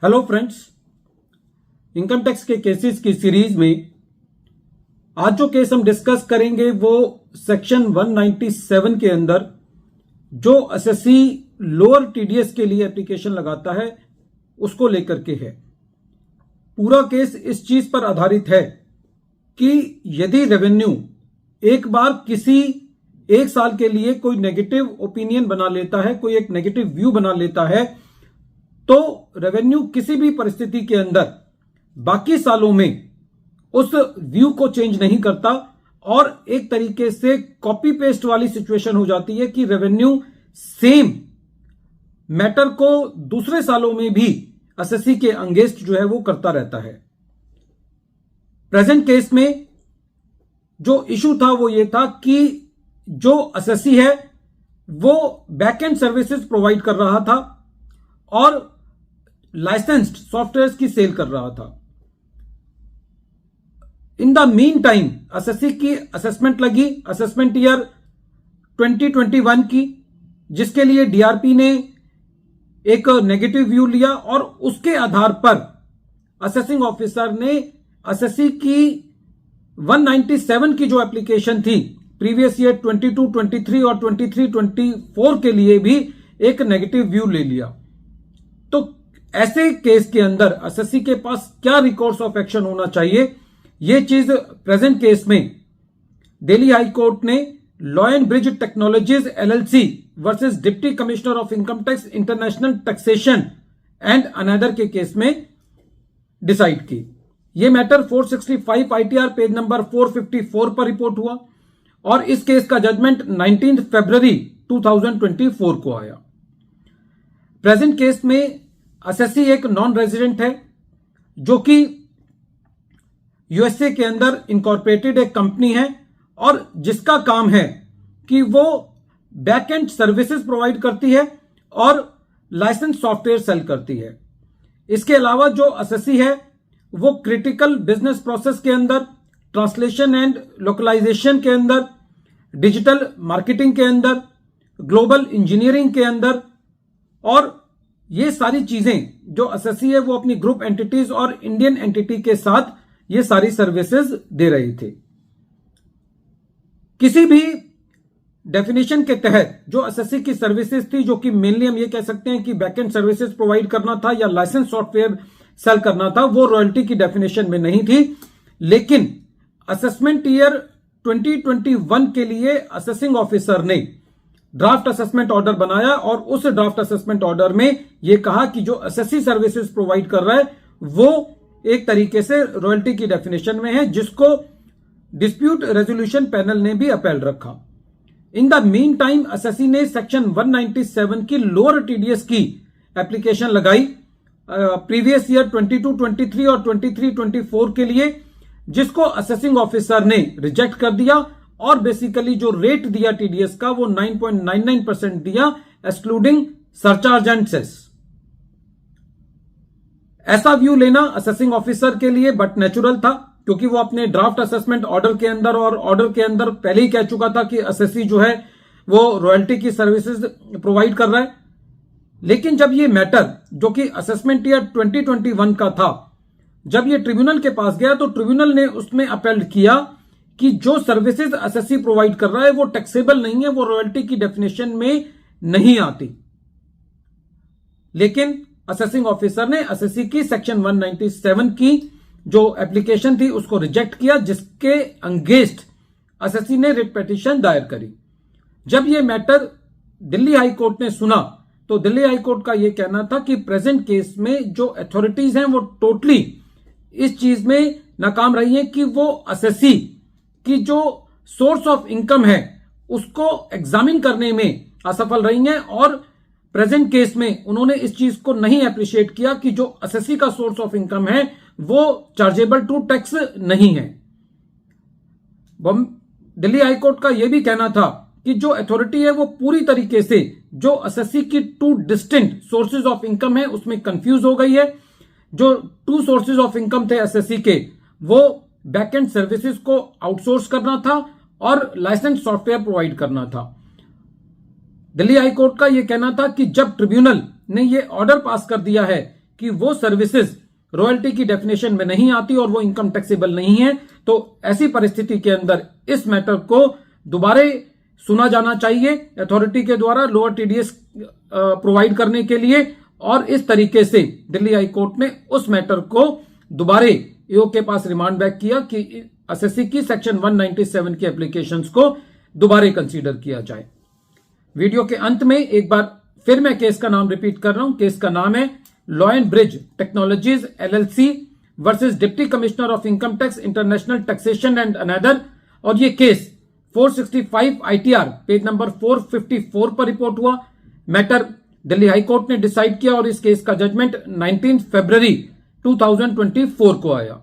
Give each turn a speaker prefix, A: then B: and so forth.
A: Hello friends, income tax के cases की series में आज जो केस हम डिस्कस करेंगे वो सेक्शन 197 के अंदर जो एसएससी लोअर टीडीएस के लिए एप्लीकेशन लगाता है उसको लेकर के है। पूरा केस इस चीज पर आधारित है कि यदि रेवेन्यू एक बार किसी एक साल के लिए कोई नेगेटिव ओपिनियन बना लेता है, कोई एक नेगेटिव व्यू बना लेता है, तो रेवेन्यू किसी भी परिस्थिति के अंदर बाकी सालों में उस व्यू को चेंज नहीं करता और एक तरीके से कॉपी पेस्ट वाली सिचुएशन हो जाती है कि रेवेन्यू सेम मैटर को दूसरे सालों में भी एसएससी के अगेंस्ट जो है वो करता रहता है। प्रेजेंट केस में जो इशू था वो ये था कि जो एसएससी है वो बैकएंड सर्विसेज प्रोवाइड कर रहा था और लाइसेंस्ड सॉफ्टवेयर की सेल कर रहा था। In the mean time SSC की असेसमेंट लगी, असेसमेंट ईयर 2021 की, जिसके लिए डीआरपी ने एक नेगेटिव व्यू लिया और उसके आधार पर असेसिंग ऑफिसर ने एसएससी की 197 की जो एप्लीकेशन थी प्रीवियस ईयर 22, 23 और 23, 24 के लिए भी एक नेगेटिव व्यू ले लिया। तो ऐसे केस के अंदर एसएससी के पास क्या रिकॉर्ड्स ऑफ एक्शन होना चाहिए, यह चीज प्रेजेंट केस में दिल्ली हाई कोर्ट ने law and bridge technologies LLC versus deputy commissioner of income tax international taxation and another के केस में डिसाइड की। यह मैटर 465 आईटीआर पेज नंबर 454 पर रिपोर्ट हुआ और इस केस का जजमेंट 19 फरवरी 2024 को आया। प्रेजेंट केस में एसएससी एक नॉन रेजिडेंट है जो कि यूएसए के अंदर इनकॉर्पोरेटेड एक कंपनी है और जिसका काम है कि वो बैकएंड सर्विसेज प्रोवाइड करती है और लाइसेंस सॉफ्टवेयर सेल करती है। इसके अलावा जो एसएससी है वो क्रिटिकल बिजनेस प्रोसेस के अंदर, ट्रांसलेशन एंड लोकलाइजेशन के अंदर, डिजिटल मार्केटिंग के अंदर, ग्लोबल इंजीनियरिंग के अंदर और ये सारी चीजें जो एसएससी है वो अपनी ग्रुप एंटिटीज और इंडियन एंटिटी के साथ ये सारी सर्विसेज दे रही थी। किसी भी डेफिनेशन के तहत जो एसएससी की सर्विसेज थी, जो कि मेनली हम ये कह सकते हैं कि बैकएंड सर्विसेज प्रोवाइड करना था या लाइसेंस सॉफ्टवेयर सेल करना था, वो रॉयल्टी की डेफिनेशन में नहीं थी। लेकिन असेसमेंट ईयर 2021 के लिए असेसिंग ऑफिसर ने ड्राफ्ट असेसमेंट ऑर्डर बनाया और उस ड्राफ्ट असेसमेंट ऑर्डर में यह कहा कि जो एसएससी सर्विसेज प्रोवाइड कर रहा है वो एक तरीके से रॉयल्टी की डेफिनेशन में है, जिसको डिस्प्यूट रेजोल्यूशन पैनल ने भी अपील रखा। In the mean time SSC ने सेक्शन 197 की लोअर टीडीएस की एप्लीकेशन लगाई प्रीवियस ईयर 22, 23 और 23, 24 के लिए, जिसको असेसिंग ऑफिसर ने रिजेक्ट कर दिया और बेसिकली जो रेट दिया टीडीएस का वो 9.99% दिया एक्सक्लूडिंग सरचार्ज एंड सेस। ऐसा व्यू लेना असेसिंग ऑफिसर के लिए बट नेचुरल था, क्योंकि वो अपने ड्राफ्ट असेसमेंट ऑर्डर के अंदर और ऑर्डर के अंदर पहले ही कह चुका था कि एसएससी जो है वो रॉयल्टी की सर्विसेज प्रोवाइड कर रहा है। लेकिन जब ये मैटर जो कि असेसमेंट ईयर 2021 का था, जब ये ट्रिब्यूनल के पास गया तो ट्रिब्यूनल ने उसमें अपील किया कि जो सर्विसेज एसएससी प्रोवाइड कर रहा है वो टैक्सेबल नहीं है, वो रॉयल्टी की डेफिनेशन में नहीं आती। लेकिन असेसिंग ऑफिसर ने एसएससी की सेक्शन 197 की जो एप्लीकेशन थी उसको रिजेक्ट किया, जिसके अगेंस्ट एसएससी ने रिट पिटीशन दायर करी। जब यह मैटर दिल्ली हाई कोर्ट ने सुना तो दिल्ली हाई कोर्ट का यह कहना था कि प्रेजेंट केस में जो अथॉरिटीज हैं वो टोटली इस चीज में नाकाम रही हैं कि वो एसएससी की जो सोर्स ऑफ इनकम है उसको एग्जामिन करने में असफल रही हैं और प्रेजेंट केस में उन्होंने इस चीज को नहीं अप्रिशिएट किया कि जो एसएससी का सोर्स ऑफ इनकम है वो चार्जेबल टू टैक्स नहीं है। दिल्ली हाई कोर्ट का यह भी कहना था कि जो अथॉरिटी है वो पूरी तरीके से जो एसएससी की two distinct sources of income है उसमें कंफ्यूज हो गई है। जो टू सोर्सेज ऑफ इनकम थे एसएससी के, वो बैकएंड सर्विसेज को आउटसोर्स करना था और लाइसेंस सॉफ्टवेयर प्रोवाइड करना था। दिल्ली हाई कोर्ट का यह कहना था कि जब ट्रिब्यूनल ने यह ऑर्डर पास कर दिया है कि वो सर्विसेज रॉयल्टी की डेफिनेशन में नहीं आती और वो इनकम टैक्सेबल नहीं है, तो ऐसी परिस्थिति के अंदर इस मैटर को दोबारा सुना जाना चाहिए अथॉरिटी के द्वारा लोअर टीडीएस प्रोवाइड करने के लिए। और इस तरीके से दिल्ली हाई कोर्ट ने उस मैटर को दोबारा ईओ के पास रिमांड बैक किया कि एसएससी की सेक्शन 197 की एप्लीकेशंस को दोबारा कंसीडर किया जाए। वीडियो के अंत में एक बार फिर मैं केस का नाम रिपीट कर रहा हूं। केस का नाम है law and bridge technologies LLC versus deputy commissioner of income tax international taxation and another. और ये केस 465 आईटीआर पेज नंबर 454 पर रिपोर्ट हुआ। मैटर दिल्ली हाई कोर्ट ने डिसाइड किया और इस केस का जजमेंट 19 फरवरी 2024 को आया।